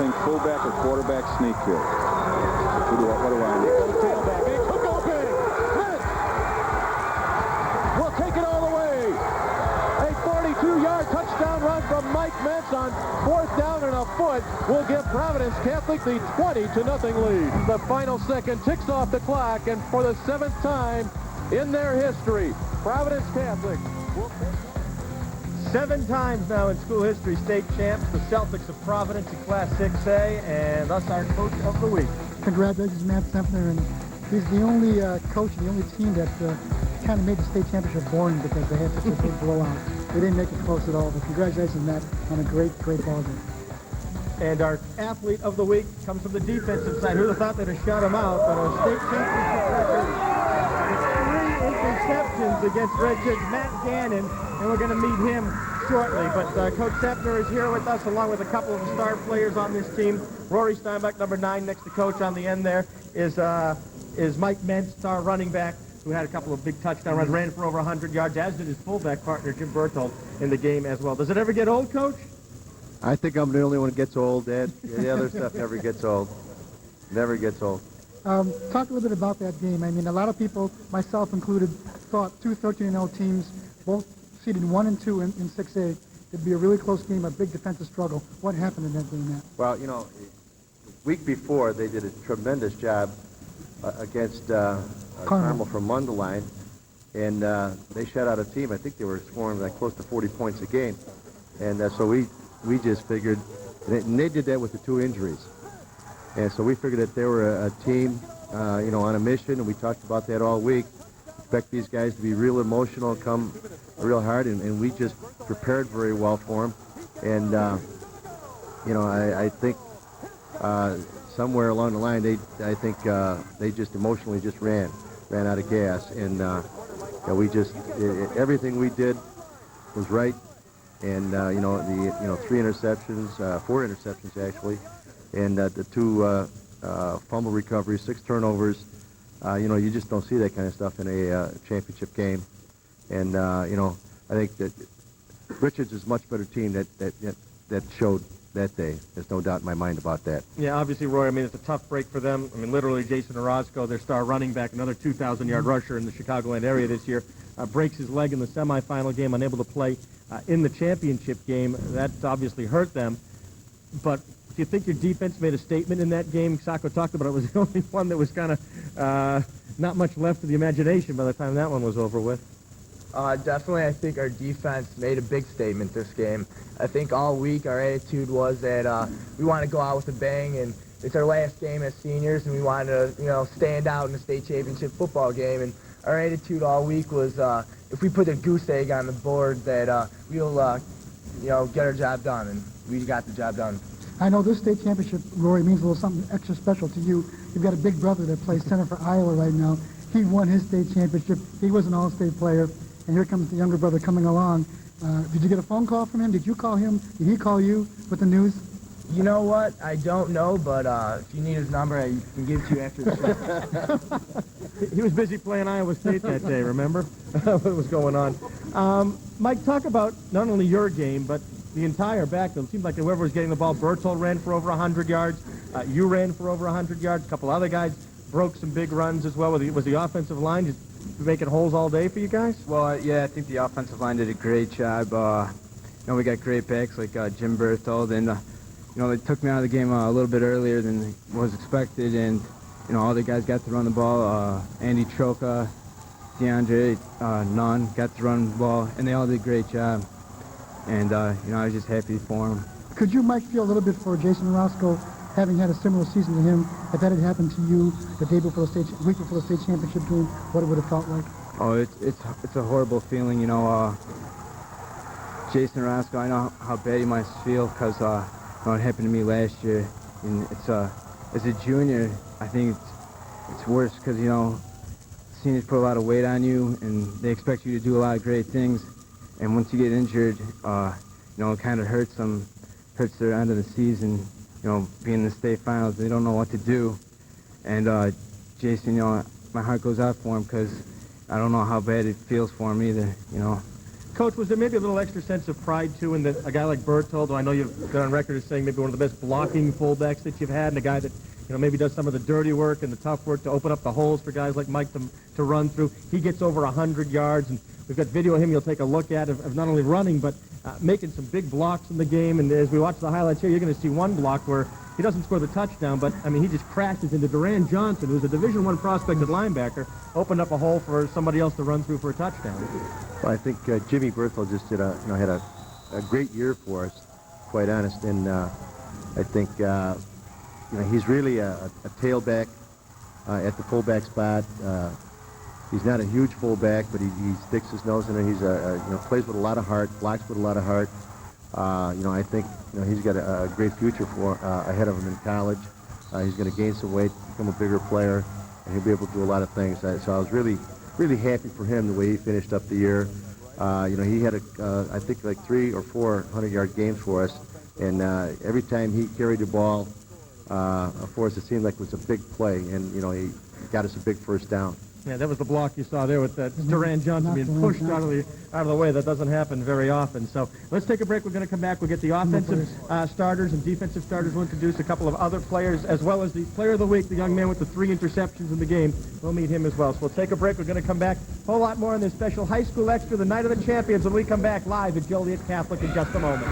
think fullback or quarterback sneak here? What do I need? Tailback. He took it big. Mintz will take it all the way. A 42-yard touchdown run from Mike Mintz on 4th down and a foot will give Providence Catholic the 20-0 lead. The final second ticks off the clock, and for the 7th time in their history, Providence Catholic will... 7 times now in school history, state champs, the Celtics of Providence in Class 6A, and thus our coach of the week. Congratulations, Matt Sempner, and he's the only coach and the only team that kind of made the state championship boring because they had such a big blowout. They didn't make it close at all, but congratulations, Matt, on a great ball game. And our athlete of the week comes from the defensive side. Who'd have thought they'd have shut him out, but a state championship record. 3 interceptions against Redshirt's Matt Gannon, and we're going to meet him shortly. But Coach Sempner is here with us, along with a couple of star players on this team. Rory Steinbach, number 9, next to Coach on the end there, is Mike Mentz, our running back, who had a couple of big touchdown runs, ran for over 100 yards, as did his fullback partner, Jim Berthold, in the game as well. Does it ever get old, Coach? I think I'm the only one that gets old, Ed. The other stuff never gets old. Never gets old. Talk a little bit about that game. I mean, a lot of people, myself included, thought 2 13-0 teams, both seeded 1 and 2 in 6A. It'd be a really close game, a big defensive struggle. What happened in that game, Matt? Well, you know, the week before, they did a tremendous job against Carmel from Mundelein, and they shut out a team. I think they were scoring like close to 40 points a game. And so we just figured, and they did that with the 2 injuries. And so we figured that they were a team, you know, on a mission, and we talked about that all week. Expect these guys to be real emotional, come real hard, and we just prepared very well for them. And, you know, I think somewhere along the line, I think they just emotionally just ran out of gas. And yeah, we just, everything we did was right. And, you know, 3 interceptions, 4 interceptions actually, and the 2 fumble recoveries, 6 turnovers. You know, you just don't see that kind of stuff in a championship game. And, you know, I think that Richards is a much better team that showed that day. There's no doubt in my mind about that. Yeah, obviously, Roy, I mean, it's a tough break for them. I mean, literally, Jason Orozco, their star running back, another 2,000-yard rusher in the Chicagoland area this year, breaks his leg in the semifinal game, unable to play in the championship game. That obviously hurt them. But do you think your defense made a statement in that game? Sacco talked about it was the only one that was kind of not much left of the imagination by the time that one was over with. Definitely, I think our defense made a big statement this game. I think all week our attitude was that we want to go out with a bang, and it's our last game as seniors, and we want to, you know, stand out in the state championship football game. And our attitude all week was if we put a goose egg on the board, that we'll, you know, get our job done, and we got the job done. I know this state championship, Rory, means a little something extra special to you. You've got a big brother that plays center for Iowa right now. He won his state championship. He was an all-state player. And here comes the younger brother coming along. Did you get a phone call from him? Did you call him? Did he call you with the news? You know what? I don't know, but if you need his number, I can give it to you after the show. He was busy playing Iowa State that day, remember? What was going on? Mike, talk about not only your game, but the entire backfield. It seemed like whoever was getting the ball, Berthold ran for over 100 yards. You ran for over 100 yards. A couple other guys broke some big runs as well. Was the offensive line just making holes all day for you guys? Well, yeah, I think the offensive line did a great job. You know, we got great backs like Jim Berthold, and you know, they took me out of the game a little bit earlier than was expected, and you know, all the guys got to run the ball. Andy Troca, DeAndre Nunn got to run the ball, and they all did a great job. And you know, I was just happy for them. Could you, Mike, feel a little bit for Jason Orozco, having had a similar season to him, if that had happened to you the day before the week before the state championship game, what it would have felt like? Oh, it's a horrible feeling, you know. Jason Orozco, I know how bad he must feel because you know, it happened to me last year, and it's as a junior, I think it's worse because, you know, seniors put a lot of weight on you, and they expect you to do a lot of great things, and once you get injured, you know, it kind of hurts them, hurts their end of the season. You know, being in the state finals, they don't know what to do. And Jason, you know, my heart goes out for him because I don't know how bad it feels for him either, you know. Coach, was there maybe a little extra sense of pride, too, in that a guy like Berthold, who I know you've gone on record as saying maybe one of the best blocking fullbacks that you've had, and a guy that, maybe does some of the dirty work and the tough work to open up the holes for guys like Mike to run through. He gets over 100 yards, and we've got video of him you'll take a look at of not only running, but making some big blocks in the game. And as we watch the highlights here, you're going to see one block where he doesn't score the touchdown, but, he just crashes into Duran Johnson, who's a Division I prospect at linebacker, opened up a hole for somebody else to run through for a touchdown. Well, I think Jimmy Berthold just had a great year for us, quite honest, and I think he's really a tailback at the fullback spot. He's not a huge fullback, but he sticks his nose in it. He's plays with a lot of heart, blocks with a lot of heart. I think he's got a great future ahead of him in college. He's going to gain some weight, become a bigger player, and he'll be able to do a lot of things. So I was really happy for him the way he finished up the year. He had I think like 300 or 400-yard games for us, and every time he carried the ball for us, it seemed like it was a big play, and he got us a big first down. Yeah, that was the block you saw there with Duran Johnson being pushed out of the way. That doesn't happen very often. So let's take a break. We're going to come back. We'll get the offensive starters and defensive starters. We'll introduce a couple of other players, as well as the player of the week, the young man with the 3 interceptions in the game. We'll meet him as well. So we'll take a break. We're going to come back. A whole lot more on this special high school extra, the Night of the Champions, when we come back live at Joliet Catholic in just a moment.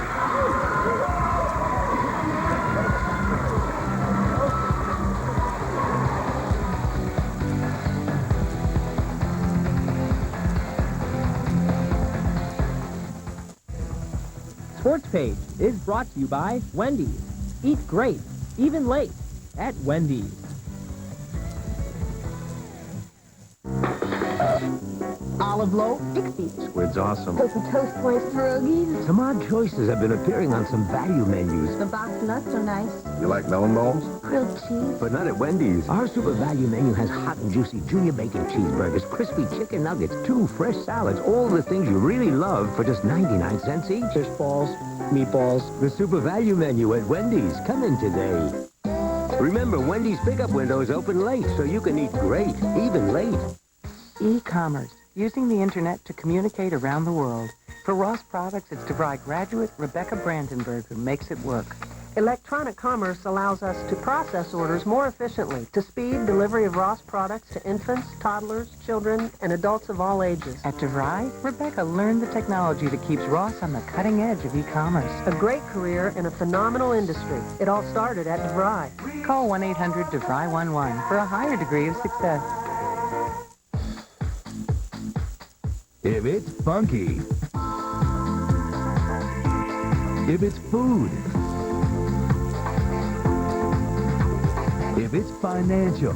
Sports Page is brought to you by Wendy's. Eat great, even late, at Wendy's. Olive loaf, 60. Squid's awesome. Toasted toast points, pierogies. Some odd choices have been appearing on some value menus. The box nuts are nice. You like melon balls? Grilled cheese. But not at Wendy's. Our super value menu has hot and juicy junior bacon cheeseburgers, crispy chicken nuggets, 2 fresh salads, all the things you really love for just 99 cents each. Fish balls, meatballs. The super value menu at Wendy's. Come in today. Remember, Wendy's pickup windows open late, so you can eat great, even late. E-commerce, using the internet to communicate around the world. For Ross Products, it's DeVry graduate Rebecca Brandenburg who makes it work. Electronic commerce allows us to process orders more efficiently, to speed delivery of Ross products to infants, toddlers, children, and adults of all ages. At DeVry, Rebecca learned the technology that keeps Ross on the cutting edge of e-commerce. A great career in a phenomenal industry. It all started at DeVry. Call 1-800-DeVry-11 for a higher degree of success. If it's funky, if it's food, if it's financial,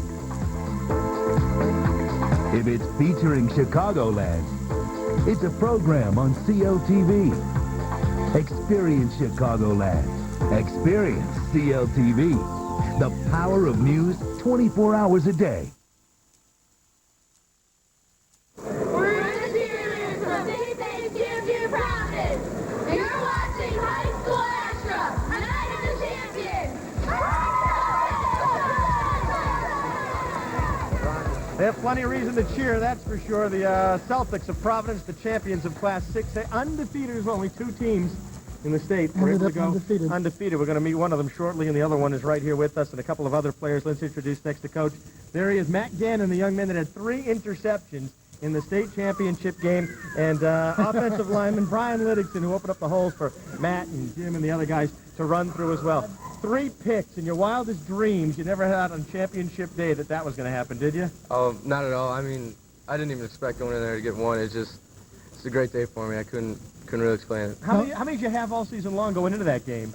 if it's featuring Chicagoland, it's a program on CLTV. Experience Chicagoland. Experience CLTV. The power of news 24 hours a day. We're the cheerleaders from Champions Providence. You're watching High School Extra, the Night of the Champions. They have plenty of reason to cheer, that's for sure. The Celtics of Providence, the champions of Class 6A, undefeated as well. Only 2 teams in the state were able to go undefeated. We're going to meet one of them shortly, and the other one is right here with us, and a couple of other players. Let's introduce next to Coach. There he is, Matt Gannon, the young man that had 3 interceptions in the state championship game, and offensive lineman Brian Liddickson, who opened up the holes for Matt and Jim and the other guys to run through as well. 3 picks in your wildest dreams. You never had on championship day that was going to happen, did you? Oh, not at all. I mean, I didn't even expect going in there to get 1. It's a great day for me. I couldn't really explain it. How many did you have all season long going into that game?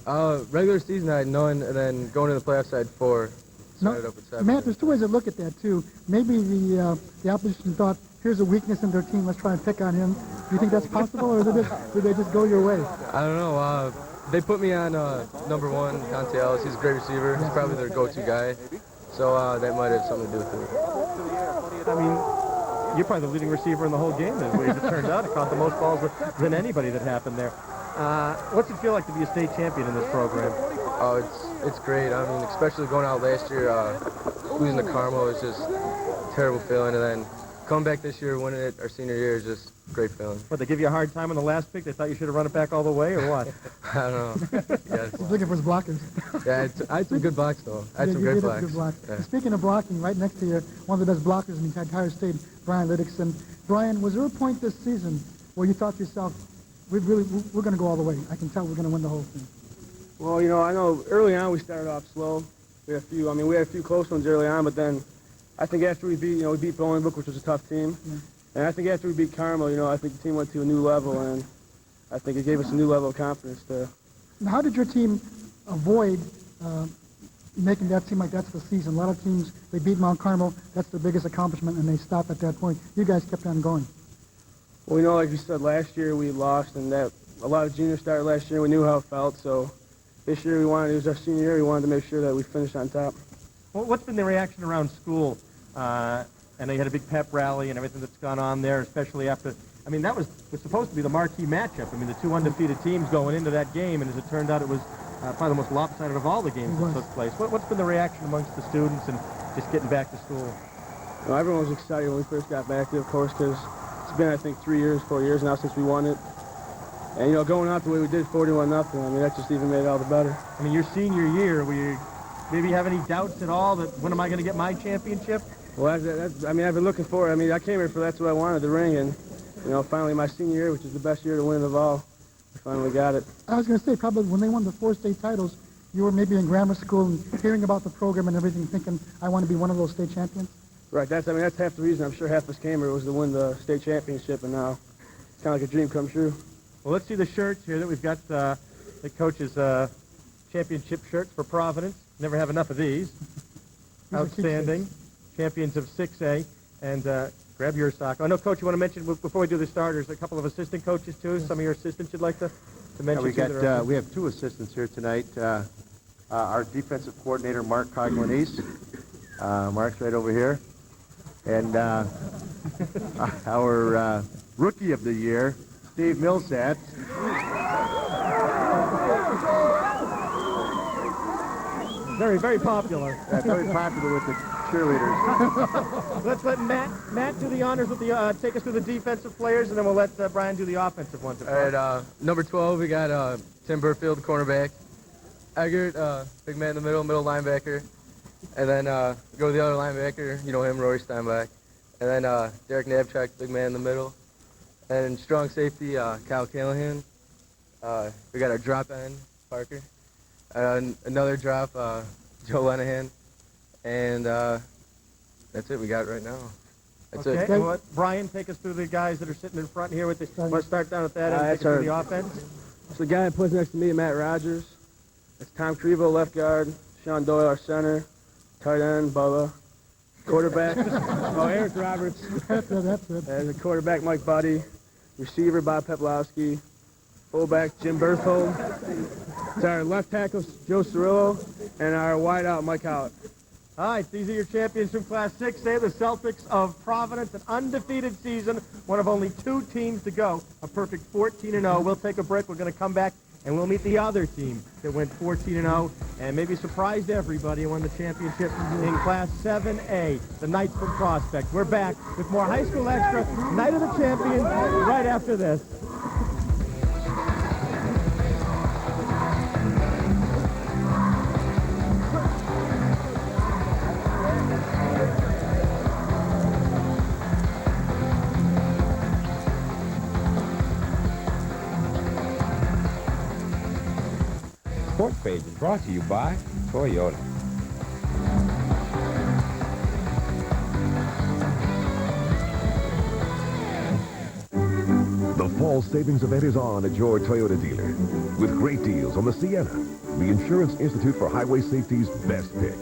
Regular season I had none, and then going to the playoffs I had 4. So I ended up with 7. Matt, there's 2 ways to look at that too. Maybe the opposition thought, here's a weakness in their team, let's try and pick on him. Do you think that's possible, or did they just go your way? I don't know. They put me on number 1, Dante Ellis. He's a great receiver. He's probably their go-to guy. So that might have something to do with it. I mean, you're probably the leading receiver in the whole game, as it turned out. It caught the most balls than anybody that happened there. What's it feel like to be a state champion in this program? Oh, it's great. I mean, especially going out last year, losing to Carmel was just a terrible feeling. And then coming back this year, winning it our senior year is just great feeling. What, they give you a hard time on the last pick? They thought you should have run it back all the way, or what? I don't know. He's looking for his blockers. Yeah, I had some good blocks, though. I had some great blocks. Good block. Yeah. Speaking of blocking, right next to you, one of the best blockers in the entire state, Brian Liddickson. Brian, was there a point this season where you thought to yourself, we're going to go all the way? I can tell we're going to win the whole thing. Well, I know early on we started off slow. We had a few close ones early on, but then I think after we beat Bolingbrook, which was a tough team, and I think after we beat Carmel, I think the team went to a new level, and I think it gave us a new level of confidence. Now, how did your team avoid making that seem like that's the season? A lot of teams, they beat Mount Carmel, that's the biggest accomplishment, and they stop at that point. You guys kept on going. Well, like you said, last year we lost, and that a lot of juniors started last year. We knew how it felt, so this year it was our senior year. We wanted to make sure that we finished on top. Well, what's been the reaction around school? And they had a big pep rally and everything that's gone on there, especially after, that was supposed to be the marquee matchup. The two undefeated teams going into that game, and as it turned out, it was probably the most lopsided of all the games that took place. What's been the reaction amongst the students and just getting back to school? Well, everyone was excited when we first got back there, of course, because it's been, I think, 4 years now since we won it. And, going out the way we did, 41-0, that just even made it all the better. Your senior year, were you maybe have any doubts at all that when am I going to get my championship? Well, I've been looking for it. I came here for that's what I wanted, the ring, and, finally my senior year, which is the best year to win of all, I finally got it. I was going to say, probably when they won the 4 state titles, you were maybe in grammar school and hearing about the program and everything, thinking, I want to be one of those state champions? Right, that's half the reason. I'm sure half of us came here was to win the state championship, and now it's kind of like a dream come true. Well, let's see the shirts here that we've got, the coach's championship shirts for Providence. Never have enough of these. Outstanding. Champions of 6A. And grab your sock. I know, Coach, you want to mention, before we do the starters, a couple of assistant coaches, too? Some of your assistants you'd like to mention? Yeah, we have 2 assistants here tonight. Our defensive coordinator, Mark Coglanese. Mark's right over here. And our rookie of the year, Steve Millsat. Very, very popular. Very popular with the cheerleaders. Let's let Matt do the honors with the take us through the defensive players, and then we'll let Brian do the offensive ones. All right, number 12, we got Tim Burfield, cornerback. Eggert, big man in the middle linebacker. And then go to the other linebacker, him, Rory Steinbach. And then Derek Nabchuk, big man in the middle. And strong safety, Kyle Callahan. We got our drop end, Parker. Another drop, Joe Lenahan. And that's it we got right now. That's it. Well, let Brian take us through the guys that are sitting in front here with the. Want to start down at that and take us through the offense? So the guy that plays next to me, Matt Rogers. It's Tom Crevo, left guard. Sean Doyle, our center. Tight end, Bubba. Quarterback, Eric Roberts. That's it. As a quarterback, Mike Buddy. Receiver, Bob Peplowski. Fullback, Jim Berthold. It's our left tackle, Joe Cirillo. And our wideout, Mike Howard. All right, these are your champions from Class 6A, the Celtics of Providence, an undefeated season, one of only 2 teams to go, a perfect 14-0. We'll take a break. We're going to come back, and we'll meet the other team that went 14-0 and maybe surprised everybody and won the championship in Class 7A, the Knights from Prospect. We're back with more High School Extra, Night of the Champions, right after this. Sports Page is brought to you by Toyota. The fall savings event is on at your Toyota dealer with great deals on the Sienna, the Insurance Institute for Highway Safety's best pick.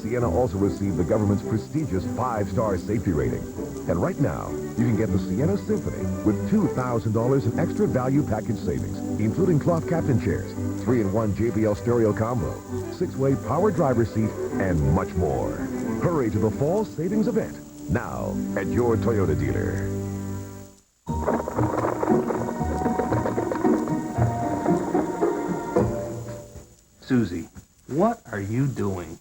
Sienna also received the government's prestigious 5-star safety rating. And right now, you can get the Sienna Symphony with $2,000 in extra value package savings, including cloth captain chairs, 3-in-1 JBL stereo combo, 6-way power driver seat, and much more. Hurry to the fall savings event now at your Toyota dealer. Susie, what are you doing?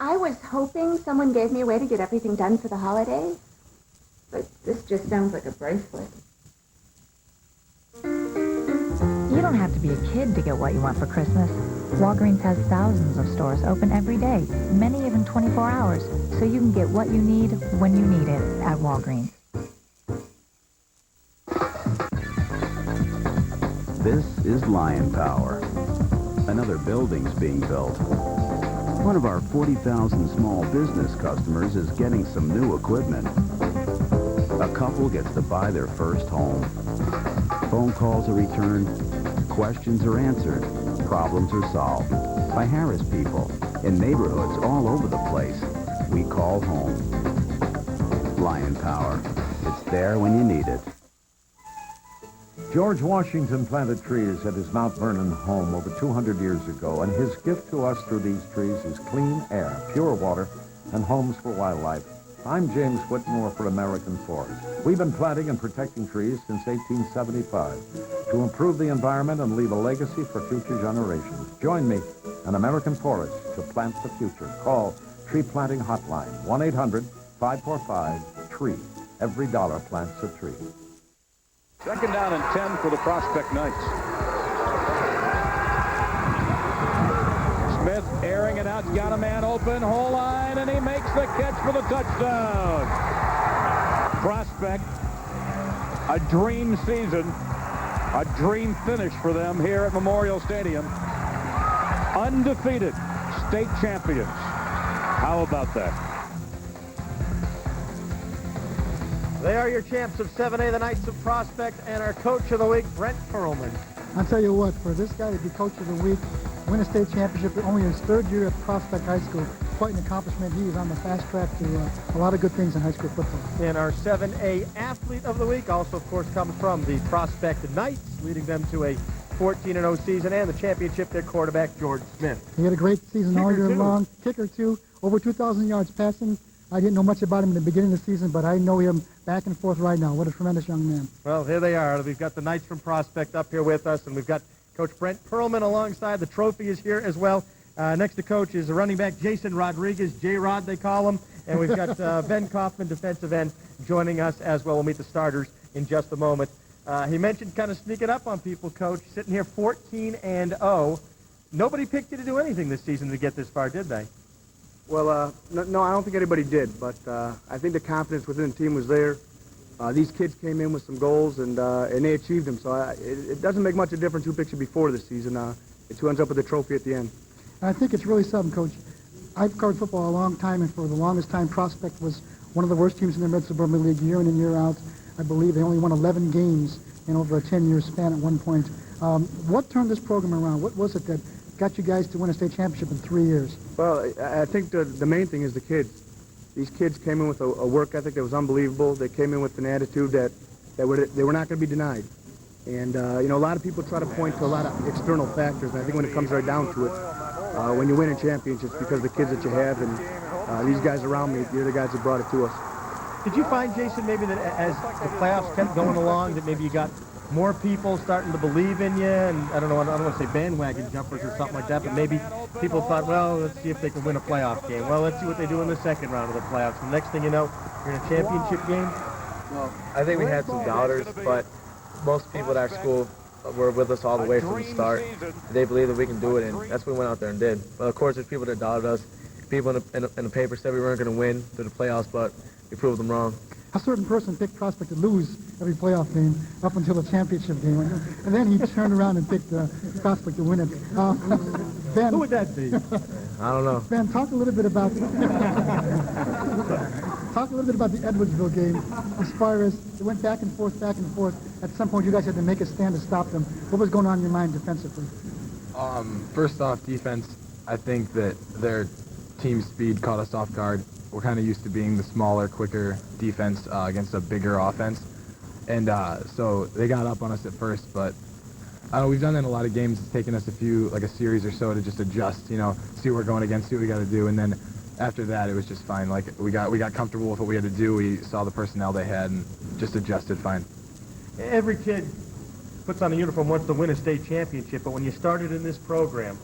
I was hoping someone gave me a way to get everything done for the holidays. But this just sounds like a bracelet. don't have to be a kid to get what you want for Christmas. Walgreens has thousands of stores open every day, many even 24 hours, so you can get what you need when you need it at Walgreens. This is Lion Power. Another building's being built. One of our 40,000 small business customers is getting some new equipment. A couple gets to buy their first home. Phone calls are returned, questions are answered, problems are solved by Harris people in neighborhoods all over the place. We call home. Lion Power. It's there when you need it. George Washington planted trees at his Mount Vernon home over 200 years ago, and his gift to us through these trees is clean air, pure water, and homes for wildlife. I'm James Whitmore for American Forest. We've been planting and protecting trees since 1875 to improve the environment and leave a legacy for future generations. Join me, an American Forest, to plant the future. Call Tree Planting Hotline, 1-800-545-TREE. Every dollar plants a tree. Second down and 10 for the Prospect Knights. Smith airing it out, got a man open, whole line, and he makes the catch for the touchdown. Prospect, a dream season, a dream finish for them here at Memorial Stadium. Undefeated state champions. How about that? They are your champs of 7A, the Knights of Prospect, and our coach of the week, Brent Perlman. I'll tell you what, for this guy to be coach of the week, win a state championship, only his third year at Prospect High School, quite an accomplishment. He is on the fast track to a lot of good things in high school football. And our 7A athlete of the week also, of course, comes from the Prospect Knights, leading them to a 14-0 season and the championship, their quarterback, George Smith. He had a great season all year long. Kicker, too, over 2,000 yards passing. I didn't know much about him in the beginning of the season, but I know him back and forth right now. What a tremendous young man. Well, here they are. We've got the Knights from Prospect up here with us, and we've got Coach Brent Perlman alongside. The trophy is here as well. Next to Coach is the running back Jason Rodriguez, J-Rod they call him. And we've got Ben Kaufman, defensive end, joining us as well. We'll meet the starters in just a moment. He mentioned kind of sneaking up on people, Coach, sitting here 14-0. Nobody picked you to do anything this season to get this far, did they? Well, no, I don't think anybody did, but I think the confidence within the team was there. These kids came in with some goals, and they achieved them, so it doesn't make much of a difference who picks you before this season. It's who ends up with the trophy at the end. I think it's really something, Coach. I've covered football a long time, and for the longest time, Prospect was one of the worst teams in the Mid-Suburban League year in and year out. I believe they only won 11 games in over a 10-year span at one point. What turned this program around? What was it that got you guys to win a state championship in 3 years? Well, I think the main thing is the kids. These kids came in with a work ethic that was unbelievable. They came in with an attitude that they were not going to be denied. And, you know, a lot of people try to point to a lot of external factors, and I think when it comes right down to it, when you win a championship, it's because of the kids that you have, and these guys around me, you're the guys that brought it to us. Did you find, Jason, maybe that as the playoffs kept going along, that maybe you got more people starting to believe in you, and I don't want to say bandwagon jumpers or something like that, but maybe people thought, well, let's see if they can win a playoff game. Well, let's see what they do in the second round of the playoffs. And the next thing you know, you're in a championship game. Well, I think we had some doubters, but most people at our school were with us all the way from the start. They believed that we can do it, and that's what we went out there and did. But of course, there's people that doubted us. People in the paper said we weren't going to win through the playoffs, but we proved them wrong. A certain person picked Prospect to lose every playoff game up until the championship game, and then he turned around and picked Prospect to win it. Ben, who would that be? I don't know. Ben, talk a little bit about the Edwardsville game. As far as it went back and forth. At some point, you guys had to make a stand to stop them. What was going on in your mind defensively? First off, defense. I think that their team speed caught us off guard. We're kind of used to being the smaller, quicker defense against a bigger offense. And so they got up on us at first, but we've done that in a lot of games. It's taken us a series or so to just adjust, see what we're going against, see what we got to do. And then after that, it was just fine. Like, we got comfortable with what we had to do. We saw the personnel they had and just adjusted fine. Every kid puts on a uniform wants to win a state championship, but when you started in this program,